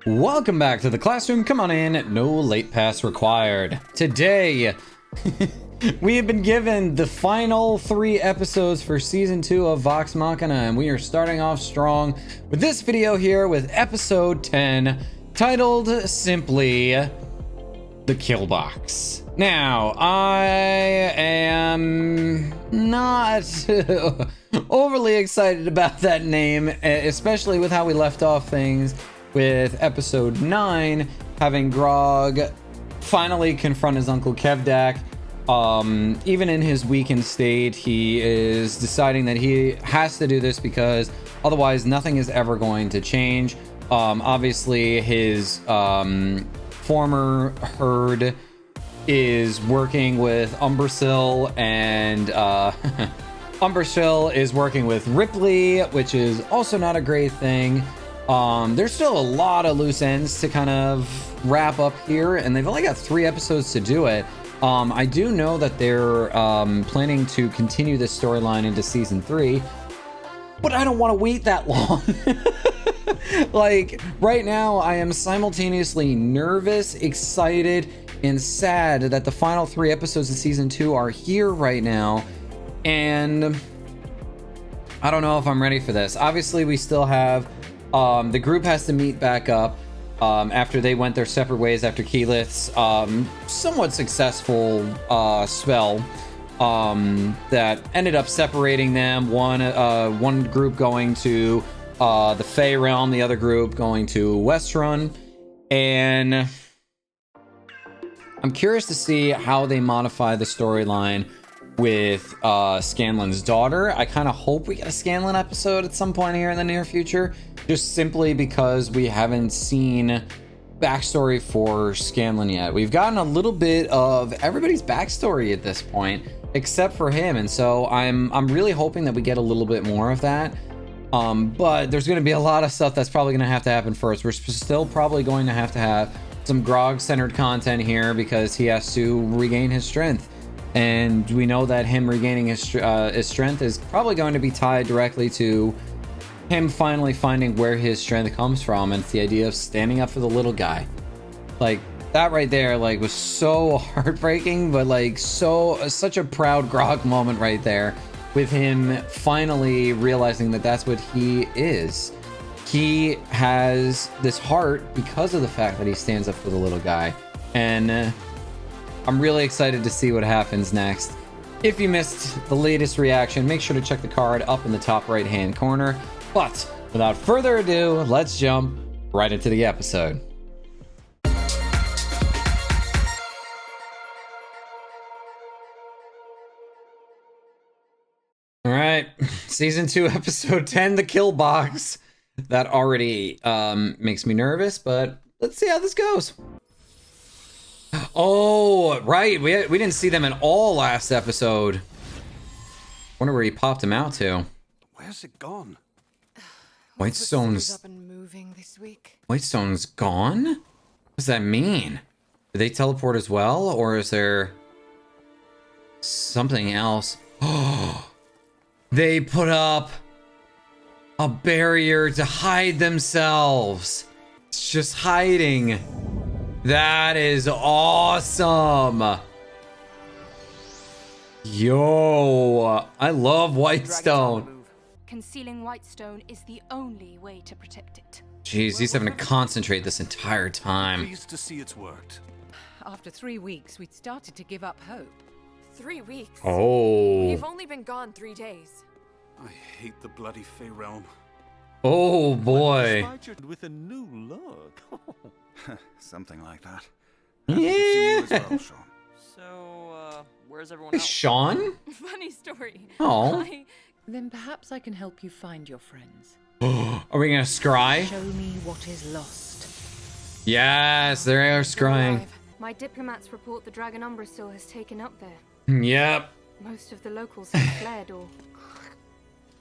Welcome back to the classroom. Come on in. No late pass required. Today, we have been given the final 3 episodes for season 2 of Vox Machina, and we are starting off strong with this video here with episode 10, titled simply The Kill Box. Now, I am not overly excited about that name, especially with how we left off things with episode 9, having Grog finally confront his uncle Kevdak. Even in his weakened state, he is deciding that he has to do this because otherwise nothing is ever going to change. Obviously, his former herd is working with Umbrasyl, and Umbrasyl is working with Ripley, which is also not a great thing. There's still a lot of loose ends to kind of wrap up here, and they've only got 3 episodes to do it. I do know that they're planning to continue this storyline into season 3, but I don't want to wait that long. Like, right now, I am simultaneously nervous, excited, and sad that the final 3 episodes of season 2 are here right now, and I don't know if I'm ready for this. Obviously, we still have the group has to meet back up after they went their separate ways after Keyleth's somewhat successful spell that ended up separating them. One group going to the Fey realm, the other group going to Westrun, and I'm curious to see how they modify the storyline with Scanlan's daughter. I kind of hope we get a Scanlan episode at some point here in the near future, just simply because we haven't seen backstory for Scanlan yet. We've gotten a little bit of everybody's backstory at this point, except for him, and so I'm really hoping that we get a little bit more of that. But there's going to be a lot of stuff that's probably going to have to happen first. We're still probably going to have some Grog-centered content here because he has to regain his strength. And we know that him regaining his strength is probably going to be tied directly to him finally finding where his strength comes from. And it's the idea of standing up for the little guy. Like, that right there, like, was so heartbreaking, but like such a proud Grog moment right there, with him finally realizing that that's what he is. He has this heart because of the fact that he stands up for the little guy. And I'm really excited to see what happens next. If you missed the latest reaction, make sure to check the card up in the top right hand corner. But without further ado, let's jump right into the episode. All right, season 2, episode 10, The Kill Box. That already makes me nervous, but let's see how this goes. Oh, right. We didn't see them at all last episode. Wonder where he popped him out to. Where's it gone? Whitestone's up and moving this week. Whitestone's gone? What does that mean? Did they teleport as well, or is there something else? Oh, they put up a barrier to hide themselves. It's just hiding. That is awesome. Yo, I love Whitestone. Concealing Whitestone is the only way to protect it. Jeez, he's having to concentrate this entire time. Pleased to see it's worked. After 3 weeks, we'd started to give up hope. 3 weeks? Oh. You've only been gone 3 days. I hate the bloody Fey realm. Oh boy. With a new look. Something like that. Yeah. Good to see you as well, Sean. So, where's everyone Hey, else? Sean? Funny story. Oh. Then perhaps I can help you find your friends. Are we gonna scry? Show me what is lost. Yes, they are scrying. Alive. My diplomats report the Dragon Umbrasyl has taken up there. Yep. Most of the locals have fled or...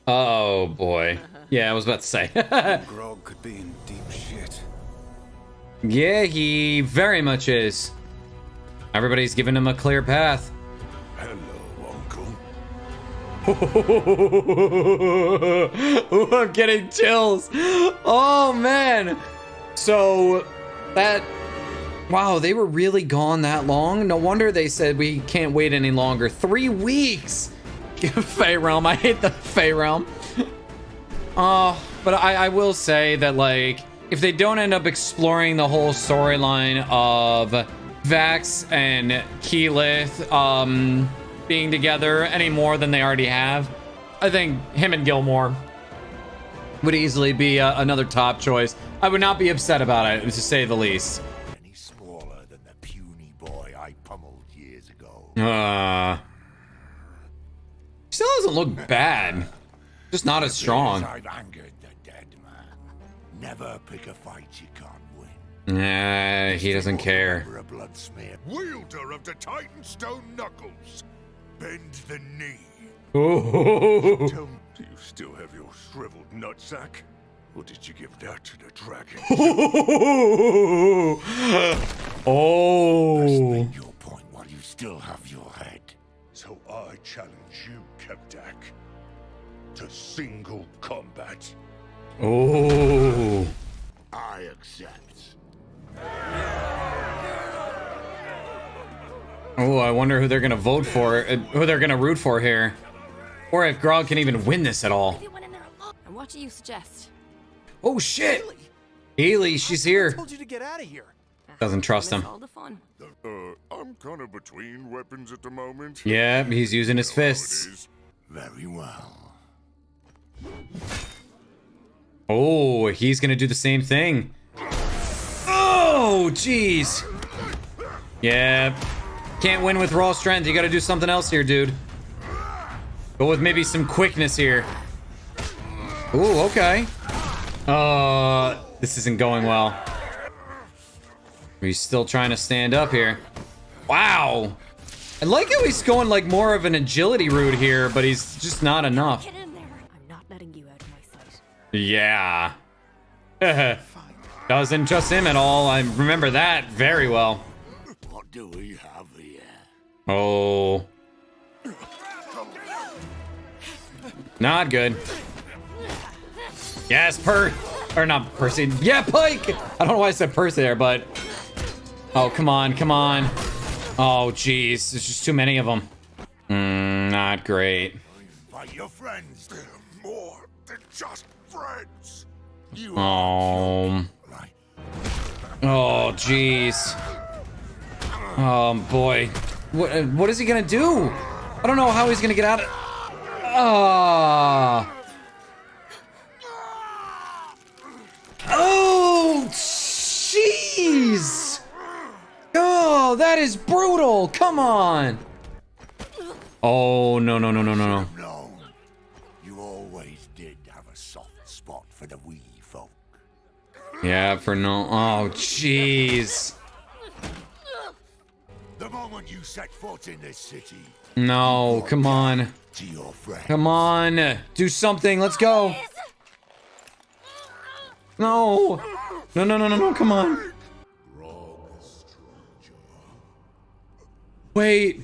Oh boy. Yeah, I was about to say. Grog could be in deep shit. Yeah, he very much is. Everybody's giving him a clear path. Hello, Uncle. Ooh, I'm getting chills. Oh man, So that, wow, they were really gone that long. No wonder they said we can't wait any longer. 3 weeks. Fey Realm. I hate the Fey Realm. But I will say that, like, if they don't end up exploring the whole storyline of Vax and Keyleth being together any more than they already have, I think him and Gilmore would easily be another top choice. I would not be upset about it, to say the least. Any smaller than the puny boy I pummeled years ago. Still doesn't look bad. Just not as strong. I've angered the dead man. Never pick a fight you can't win. Nah, he doesn't care. A blood smear. Wielder of the Titan Stone Knuckles. Bend the knee. Ooh. Do you still have your shriveled nutsack? Or did you give that to the dragon? Oh. Make your point while you still have your head. So I challenge you, Kevdak, to single combat. Oh. I accept. Oh, I wonder who they're gonna vote for, who they're gonna root for here, or if Grog can even win this at all. And what do you suggest? Oh shit! Haley, she's I here. told you to get out of here. Doesn't trust him. All the fun. I'm kind of between weapons at the moment. Yeah, he's using his fists. Very well. Oh, he's gonna do the same thing. Oh, jeez. Yeah, can't win with raw strength. You gotta do something else here, dude. Go with maybe some quickness here. Ooh, okay. This isn't going well. He's still trying to stand up here. Wow. I like how he's going like more of an agility route here, but he's just not enough. Get in there. I'm not letting you out of my sight. Yeah. Doesn't trust him at all. I remember that very well. What do we have here? Oh. Not good. Yes, or not Percy. Yeah, Pike! I don't know why I said Percy there, but... Oh, come on, come on. Oh, jeez. There's just too many of them. Not great. By your friends. They're more than just friends. You Oh. right. Oh, jeez. Oh, boy. What is he gonna do? I don't know how he's gonna get out of... Oh, jeez. Oh, that is brutal. Come on. Oh, no, no, no, no, no, no. No. You always did have a soft spot for the wee folk. Yeah, for no... Oh, jeez. The moment you set foot in this city, No, come on. to your friend. Come on. Do something. Let's go. No. No, no, no, no, no. Come on. Wait.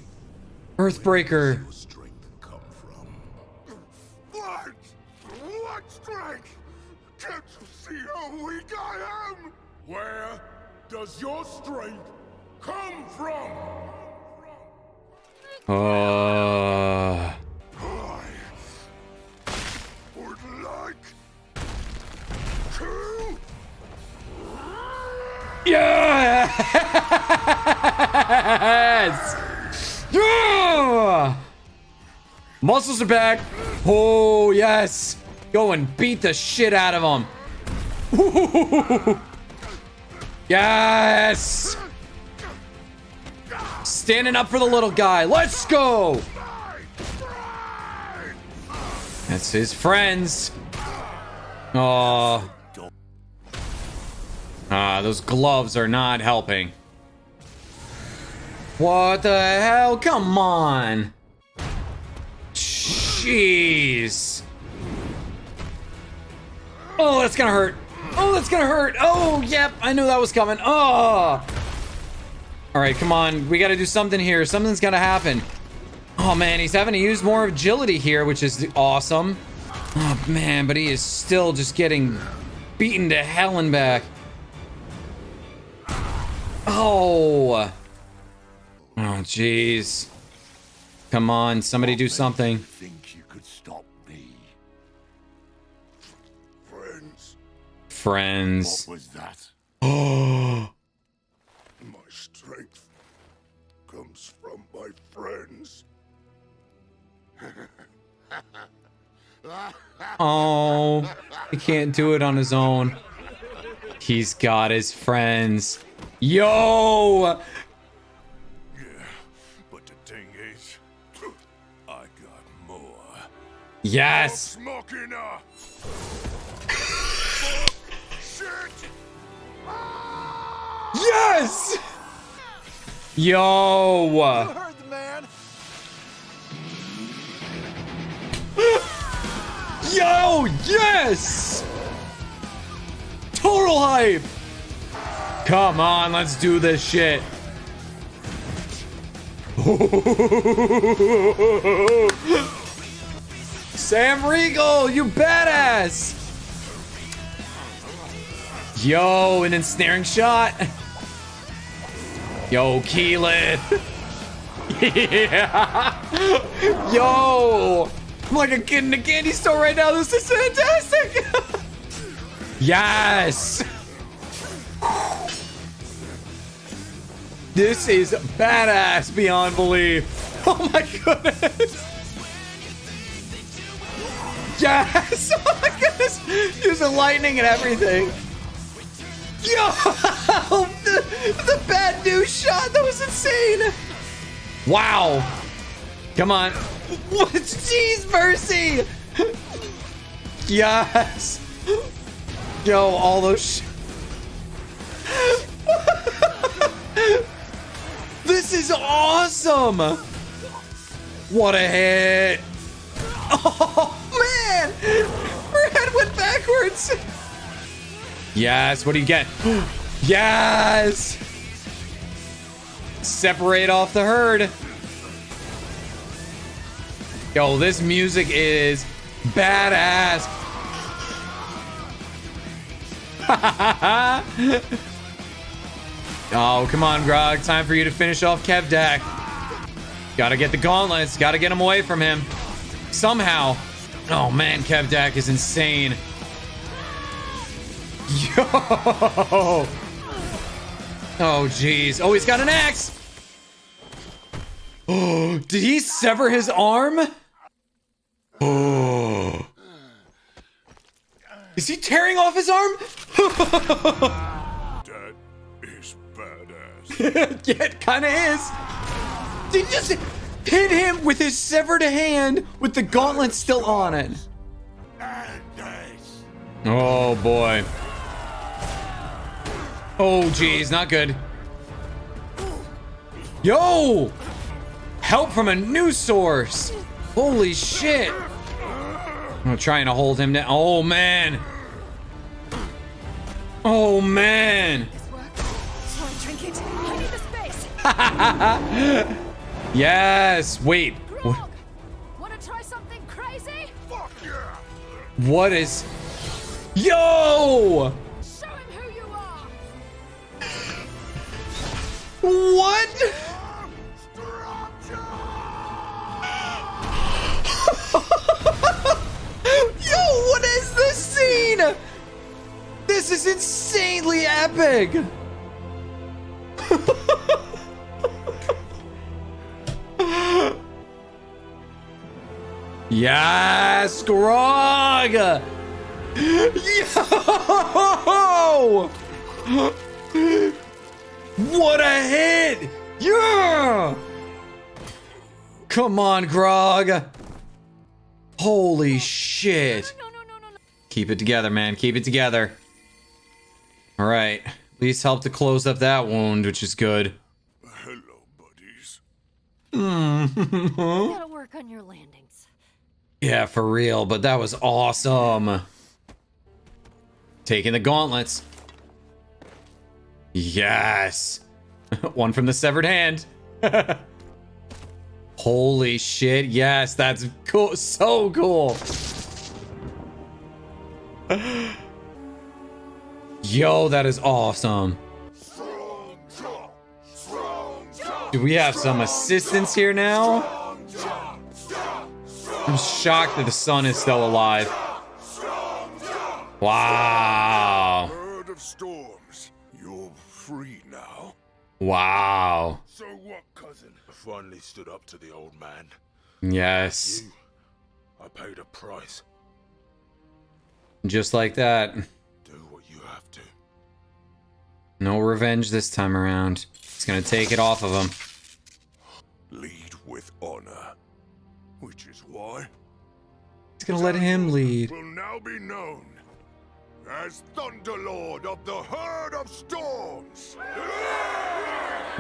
Earthbreaker. Strength come from. What? What strength? Can't you see how weak I am? Where does your strength come from? I would like to. Yes! Yeah! Muscles are back. Oh, yes. Go and beat the shit out of them. Yes! Standing up for the little guy. Let's go! That's his friends. Oh. Those gloves are not helping. What the hell? Come on. Jeez. Oh, that's gonna hurt. Oh, that's gonna hurt. Oh, yep. I knew that was coming. Oh. All right, come on. We got to do something here. Something's got to happen. Oh, man. He's having to use more agility here, which is awesome. Oh, man. But he is still just getting beaten to hell and back. Oh. Oh, jeez. Come on, somebody do something. Think you could stop me? Friends. Friends. What was that? Oh. My strength comes from my friends. Oh. He can't do it on his own. He's got his friends. Yo! Yeah, but the thing is, I got more. Yes! Machina! Shit! Yes! Yo! Heard the man. Yo! Yes! Total hype! Come on, let's do this shit. Sam Riegel, you badass! Yo, an ensnaring shot. Yo, Keyleth. Yeah. Yo, I'm like a kid in a candy store right now. This is fantastic. Yes. This is badass beyond belief. Oh my goodness. Yes. Oh my goodness. Using lightning and everything. Yo, the bad news shot. That was insane. Wow. Come on. What? Jeez, mercy. Yes. Yo, all those. This is awesome. What a hit. Oh, man. Her head went backwards. Yes, what do you get? Yes! Separate off the herd. Yo, this music is badass. Oh, come on, Grog. Time for you to finish off Kevdak. Gotta get the gauntlets. Gotta get him away from him. Somehow. Oh, man, Kevdak is insane. Yo! Oh, jeez. Oh, he's got an axe! Oh, did he sever his arm? Oh. Is he tearing off his arm? That is badass. Yeah, it kind of is. Did you just hit him with his severed hand with the gauntlet still on it? And this. Oh, boy. Oh, geez, not good. Yo! Help from a new source! Holy shit! I'm trying to hold him down. Oh, man! Oh, man! Yes! Wait. Grog, wanna try something crazy? Fuck yeah! What is... Yo! Show him who you are. What? Yo, what is this scene? This is insanely epic. Yes, Grog. Yo! What a hit! Yeah! Come on, Grog. Holy shit. Keep it together, man. Keep it together. All right. At least help to close up that wound, which is good. Hello, buddies. Gotta work on your landings. Yeah, for real, but that was awesome. Taking the gauntlets. Yes. One from the severed hand. Holy shit. Yes, that's cool. So cool. Yo, that is awesome. Strong Do we have some assistance here now? I'm shocked that the sun is still alive. Wow. Herd of storms. You're free now. Wow. So what, cousin? I finally stood up to the old man. Yes. You, I paid a price. Just like that. Do what you have to. No revenge this time around. He's gonna take it off of him. Lead with honor. Which is why He's gonna let him lead. will now be known as Thunderlord of the Herd of Storms.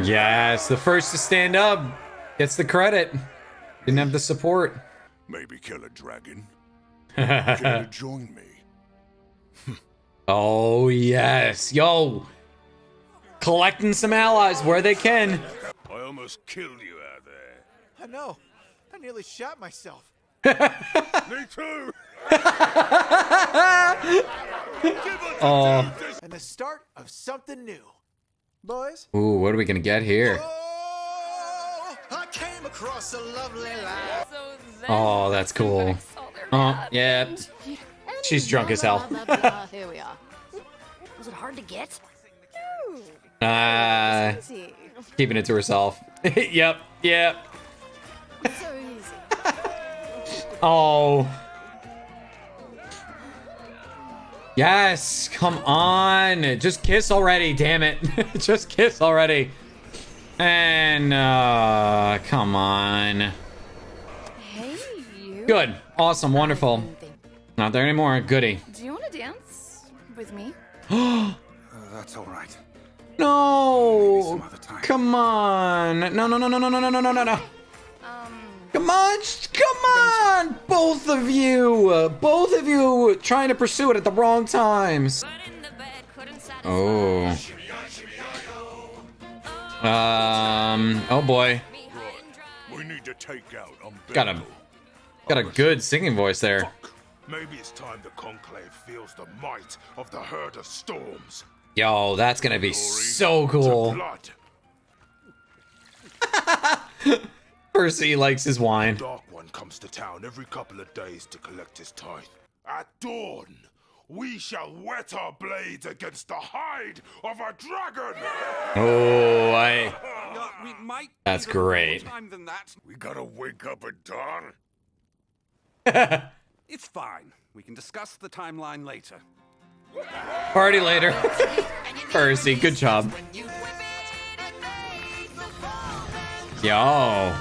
Yes, the first to stand up gets the credit. Didn't have the support. Maybe kill a dragon. Care to join me? Oh, yes. Yo. Collecting some allies where they can. I almost killed you out there. I know. I nearly shot myself. Me too. Oh. And the start of something new. Boys? Ooh, what are we gonna get here? Oh, I came across a lovely life. Oh, that's cool. Oh, yeah. She's drunk as hell. Here we are. Was it hard to get? Easy. Keeping it to herself. Yep, yep. So easy. Oh. Yes, come on. Just kiss already, damn it. Just kiss already. And, come on. Hey, you. Good, awesome, wonderful. Not there anymore, goody. Do you want to dance with me? That's all right. No! other time. Come on! No, no, no, no, no, no, no, no, no, no, no! Come on! Come on! Both of you trying to pursue it at the wrong times. Oh. Oh boy. We need to take out Got a good singing voice there. Maybe it's time the Conclave feels the might of the Herd of Storms. Yo, that's gonna be so To cool. blood. Percy likes his wine. Dark One comes to town every couple of days to collect his tithe. At dawn, we shall whet our blades against the hide of a dragon. Oh, We might. That's need a little more great. Time than that. We gotta wake up at dawn. It's fine. We can discuss the timeline later. Party later. Percy, good job. Yo.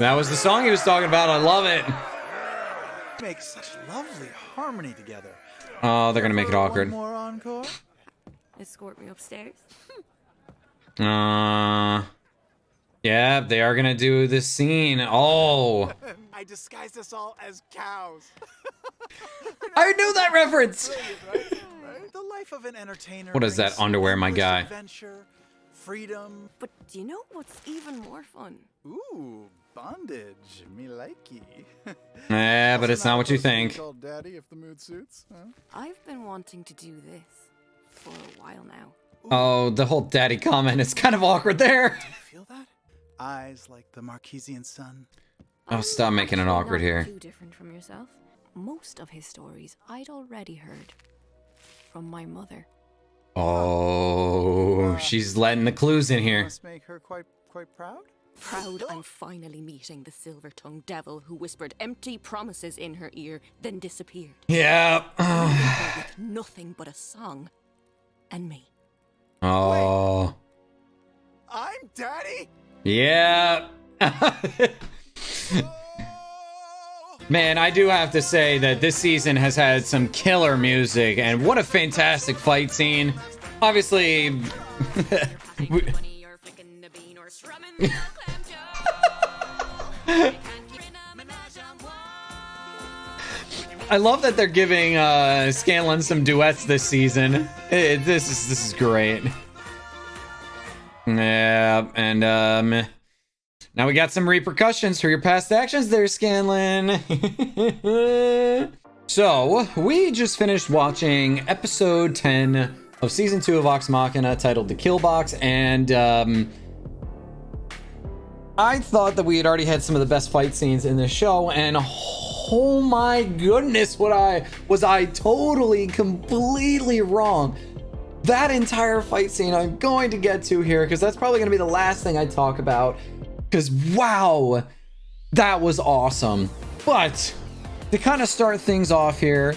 That was the song he was talking about. I love it. Make such lovely harmony together. Oh, they're gonna make it awkward. One more encore? Escort me upstairs. Yeah, they are gonna do this scene. Oh, I disguised us all as cows. I knew that reference. Right? The life of an entertainer. What is that brings underwear, my endless guy? Adventure, freedom. But do you know what's even more fun? Ooh, bondage. Me likey. Yeah, but it's not what you think. Called Daddy if the mood suits. Huh? I've been wanting to do this for a while now. Oh, the whole daddy comment is kind of awkward there. Feel that? Eyes like the Marquesian sun. Oh, stop making it awkward Not here. Too different from yourself. Most of his stories I'd already heard from my mother. Oh, she's letting the clues in here. Must make her quite proud. Proud I'm finally meeting the silver-tongued devil who whispered empty promises in her ear, then disappeared. Yeah. With nothing but a song and me. Oh. I'm Daddy. Yeah. Man, I do have to say that this season has had some killer music, and what a fantastic fight scene. Obviously, I love that they're giving Scanlan some duets this season. This is great. Yeah, and now we got some repercussions for your past actions there, Scanlan. So, we just finished watching episode 10 of season 2 of Vox Machina, titled The Kill Box. And I thought that we had already had some of the best fight scenes in this show, and oh my goodness, was I totally, completely wrong. That entire fight scene I'm going to get to here, because that's probably going to be the last thing I talk about, because wow, that was awesome. But to kind of start things off here,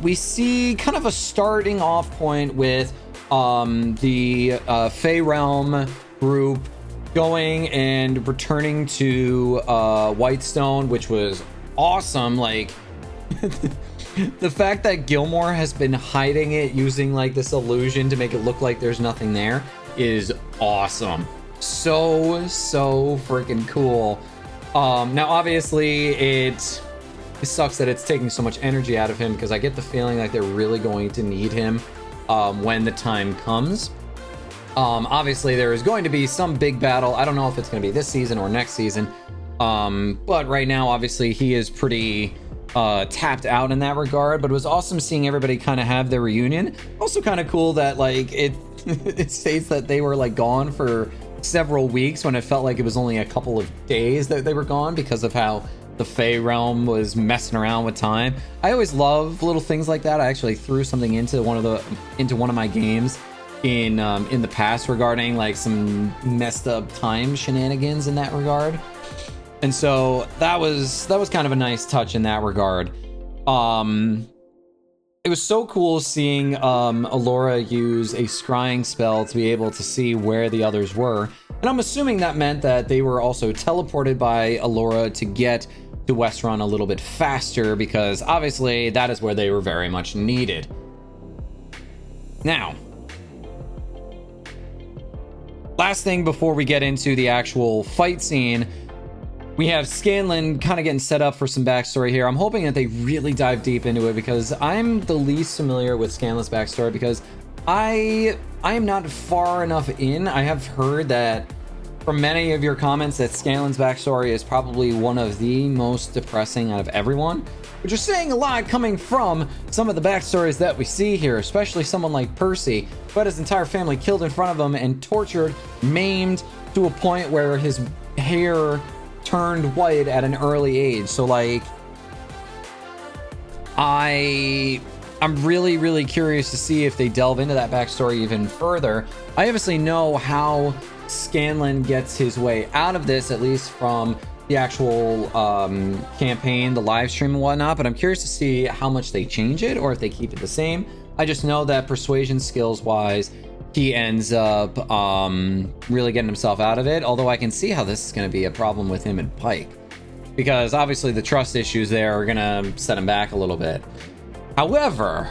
we see kind of a starting off point with the Fey Realm group going and returning to Whitestone, which was awesome. Like the fact that Gilmore has been hiding it using like this illusion to make it look like there's nothing there is awesome. So freaking cool. Now obviously it sucks that it's taking so much energy out of him, because I get the feeling like they're really going to need him when the time comes. Obviously there is going to be some big battle. I don't know if it's going to be this season or next season, but right now obviously he is pretty tapped out in that regard. But it was awesome seeing everybody kind of have their reunion. Also kind of cool that like it states that they were like gone for several weeks when it felt like it was only a couple of days that they were gone, because of how the Fey Realm was messing around with time. I always love little things like that. I actually threw something into one of my games in the past regarding like some messed up time shenanigans in that regard. And so that was kind of a nice touch in that regard. It was so cool seeing Allura use a scrying spell to be able to see where the others were. And I'm assuming that meant that they were also teleported by Allura to get to Westruun a little bit faster, because obviously that is where they were very much needed. Now, last thing before we get into the actual fight scene, we have Scanlan kind of getting set up for some backstory here. I'm hoping that they really dive deep into it, because I'm the least familiar with Scanlan's backstory, because I am not far enough in. I have heard that from many of your comments that Scanlan's backstory is probably one of the most depressing out of everyone, which is saying a lot coming from some of the backstories that we see here, especially someone like Percy, who had his entire family killed in front of him and tortured, maimed to a point where his hair turned white at an early age. So like I'm really curious to see if they delve into that backstory even further. I obviously know how Scanlan gets his way out of this, at least from the actual campaign, the live stream and whatnot, but I'm curious to see how much they change it or if they keep it the same. I just know that persuasion skills wise, he ends up really getting himself out of it, although I can see how this is going to be a problem with him and Pike, because obviously the trust issues there are going to set him back a little bit. However,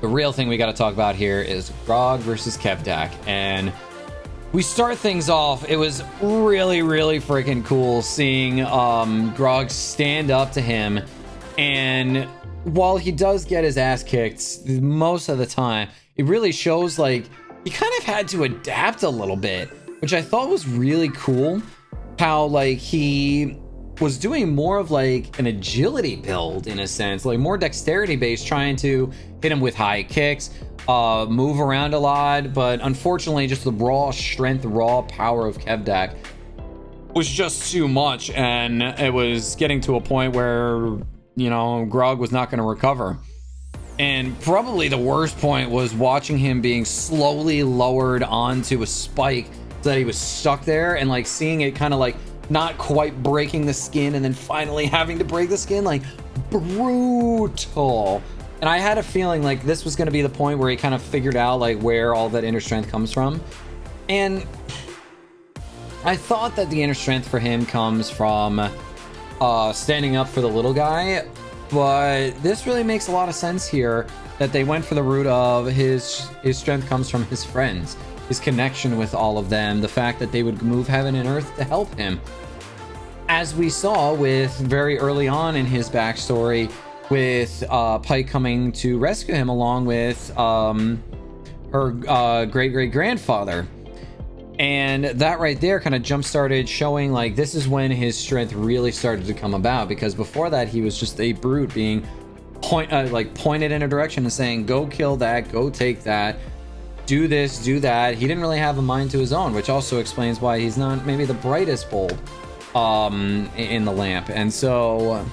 the real thing we got to talk about here is Grog versus Kevdak. And we start things off, it was really freaking cool seeing Grog stand up to him, and while he does get his ass kicked most of the time, it really shows like he kind of had to adapt a little bit, which I thought was really cool. How like he was doing more of like an agility build in a sense, like more dexterity based, trying to hit him with high kicks, move around a lot, but unfortunately just the raw strength, raw power of Kevdak was just too much, and it was getting to a point where, you know, Grog was not going to recover. And probably the worst point was watching him being slowly lowered onto a spike so that he was stuck there, and like seeing it kind of like not quite breaking the skin and then finally having to break the skin. Like, brutal. And I had a feeling like this was going to be the point where he kind of figured out like where all that inner strength comes from. And I thought that the inner strength for him comes from standing up for the little guy, but this really makes a lot of sense here that they went for the route of his strength comes from his friends, his connection with all of them, the fact that they would move heaven and earth to help him. As we saw with very early on in his backstory with Pike coming to rescue him along with her great-great-grandfather. And that right there kind of jump-started showing like this is when his strength really started to come about, because before that he was just a brute being pointed in a direction and saying, go kill that, go take that, do this, do that. He didn't really have a mind to his own, which also explains why he's not maybe the brightest bulb in the lamp. And so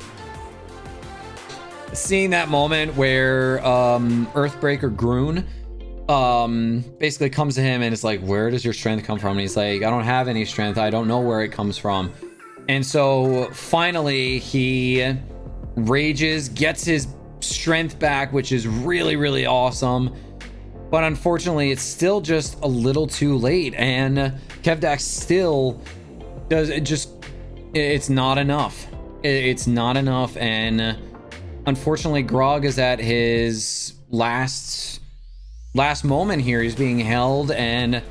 seeing that moment where Earthbreaker Groon basically comes to him and is like, where does your strength come from? And he's like, I don't have any strength, I don't know where it comes from. And so finally he rages, gets his strength back, which is really, really awesome. But unfortunately, it's still just a little too late, and Kevdak still does it. It's not enough. It's not enough, and unfortunately, Grog is at his last moment here. He's being held, and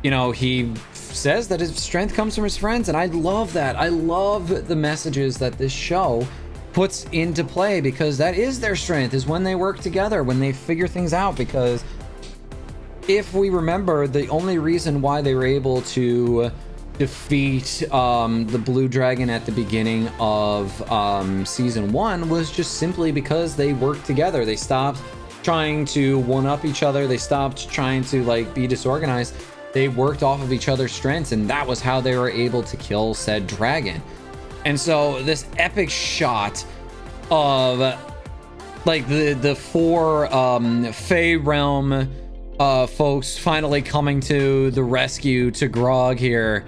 you know, he says that his strength comes from his friends, and I love that. I love the messages that this show puts into play, because that is their strength, is when they work together, when they figure things out. Because if we remember, the only reason why they were able to defeat the blue dragon at the beginning of season 1 was just simply because they worked together. They stopped trying to one-up each other. They stopped trying to like be disorganized. They worked off of each other's strengths, and that was how they were able to kill said dragon. And so this epic shot of like the four Fey Realm folks finally coming to the rescue to Grog here,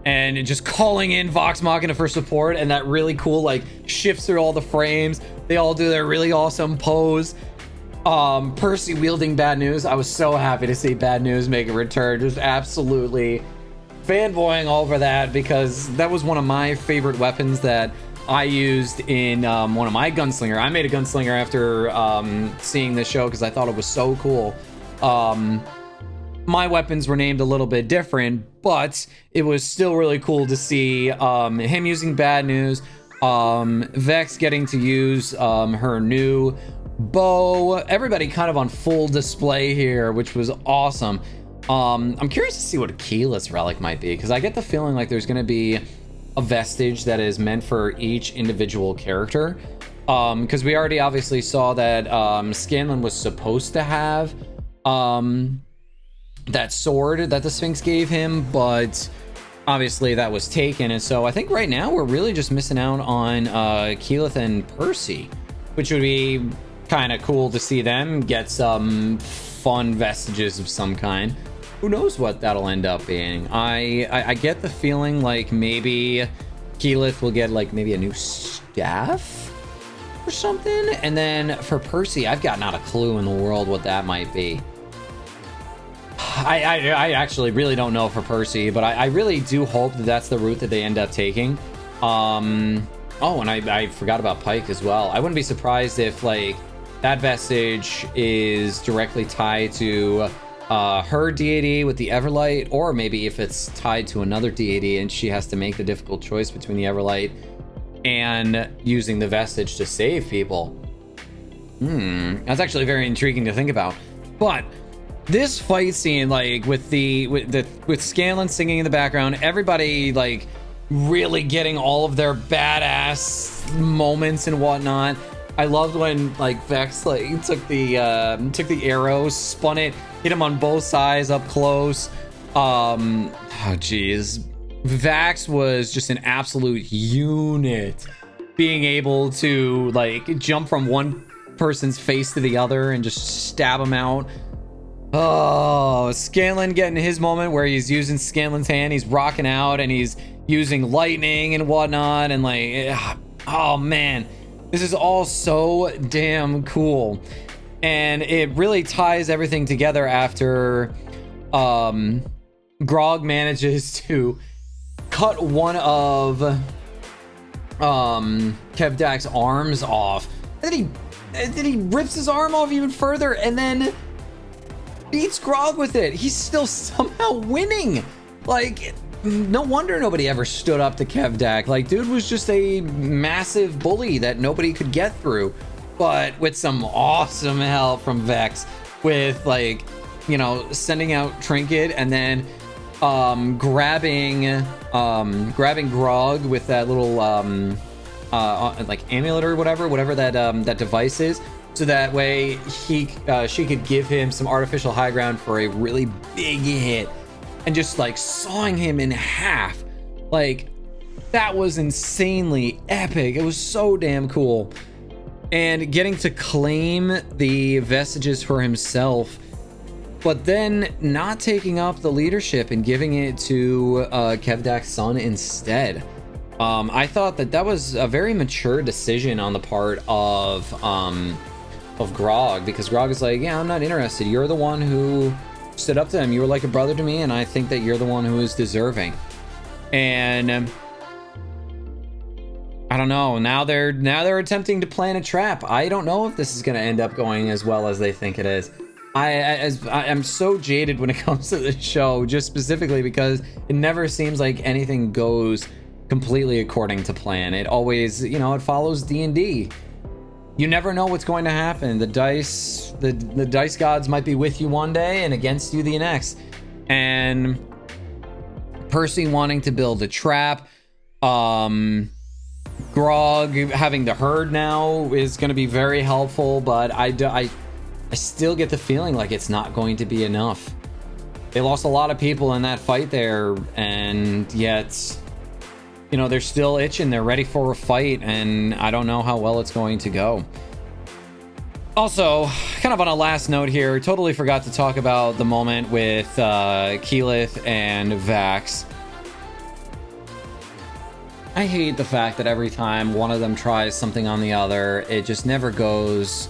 and just calling in Vox Machina for support, and that really cool like shifts through all the frames. They all do their really awesome pose. Percy wielding Bad News. I was so happy to see Bad News make a return. Just absolutely fanboying over that, because that was one of my favorite weapons that I used in one of my gunslinger. I made a gunslinger after seeing this show because I thought it was so cool. My weapons were named a little bit different, but it was still really cool to see him using Bad News, Vex getting to use her new bow, everybody kind of on full display here, which was awesome. I'm curious to see what a keyless relic might be, because I get the feeling like there's going to be a vestige that is meant for each individual character, because we already obviously saw that Scanlan was supposed to have that sword that the Sphinx gave him, but obviously that was taken. And so I think right now we're really just missing out on Keyleth and Percy, which would be kind of cool to see them get some fun vestiges of some kind. Who knows what that'll end up being. I get the feeling like maybe Keyleth will get like maybe a new staff or something. And then for Percy, I've got not a clue in the world what that might be. I actually really don't know for Percy, but I really do hope that that's the route that they end up taking. Oh, and I forgot about Pike as well. I wouldn't be surprised if like that vestige is directly tied to her deity with the Everlight, or maybe if it's tied to another deity and she has to make the difficult choice between the Everlight and using the vestige to save people. That's actually very intriguing to think about. But this fight scene, like with Scanlan singing in the background, everybody like really getting all of their badass moments and whatnot. I loved when like Vex like took the arrow, spun it, hit him on both sides up close. Oh geez, Vax was just an absolute unit, being able to like jump from one person's face to the other and just stab him out. Oh, Scanlan getting his moment where he's using Scanlan's hand, he's rocking out and he's using lightning and whatnot, and like, oh man, this is all so damn cool. And it really ties everything together after Grog manages to cut one of Kevdak's arms off, and then he rips his arm off even further, and then beats Grog with it. He's still somehow winning. Like, no wonder nobody ever stood up to Kevdak. Like, dude was just a massive bully that nobody could get through. But with some awesome help from Vex, with like, you know, sending out Trinket and then grabbing Grog with that little like amulet or whatever that that device is, so that way she could give him some artificial high ground for a really big hit, and just like sawing him in half. Like, that was insanely epic. It was so damn cool. And getting to claim the vestiges for himself, but then not taking up the leadership and giving it to Kevdak's son instead. I thought that was a very mature decision on the part of Grog, because Grog is like, yeah, I'm not interested. You're the one who stood up to him. You were like a brother to me, and I think that you're the one who is deserving. And I don't know. Now they're attempting to plan a trap. I don't know if this is going to end up going as well as they think it is. I'm so jaded when it comes to this show, just specifically because it never seems like anything goes completely according to plan. It always, you know, it follows D&D. You never know what's going to happen. The dice gods might be with you one day and against you the next. And Percy wanting to build a trap, Grog having the herd now is going to be very helpful, but I still get the feeling like it's not going to be enough. They lost a lot of people in that fight there, and yet, you know, they're still itching. They're ready for a fight, and I don't know how well it's going to go. Also, kind of on a last note here, totally forgot to talk about the moment with Keyleth and Vax. I hate the fact that every time one of them tries something on the other, it just never goes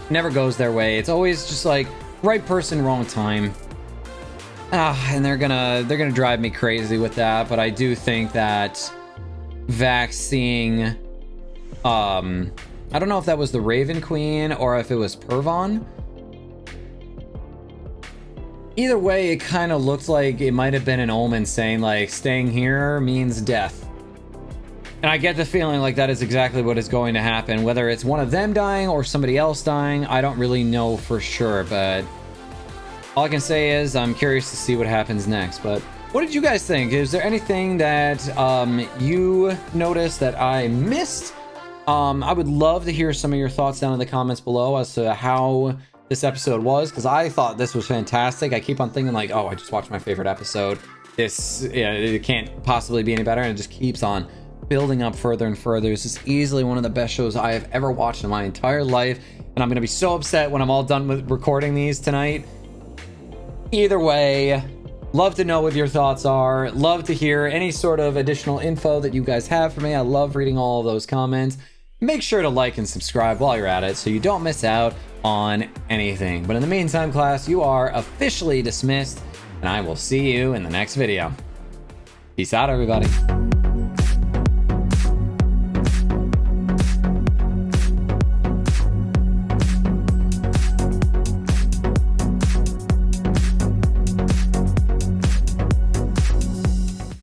their way. It's always just like right person, wrong time. And they're gonna drive me crazy with that. But I do think that Vax seeing, I don't know if that was the Raven Queen or if it was Pervon. Either way, it kind of looked like it might have been an omen saying like staying here means death. And I get the feeling like that is exactly what is going to happen. Whether it's one of them dying or somebody else dying, I don't really know for sure. But all I can say is I'm curious to see what happens next. But what did you guys think? Is there anything that you noticed that I missed? I would love to hear some of your thoughts down in the comments below as to how this episode was, because I thought this was fantastic. I keep on thinking like, oh, I just watched my favorite episode. It can't possibly be any better, and it just keeps on building up further and further. This is easily one of the best shows I have ever watched in my entire life, and I'm gonna be so upset when I'm all done with recording these tonight. Either way, love to know what your thoughts are. Love to hear any sort of additional info that you guys have for me. I love reading all of those comments. Make sure to like and subscribe while you're at it so you don't miss out on anything. But in the meantime, class, you are officially dismissed, and I will see you in the next video. Peace out, everybody.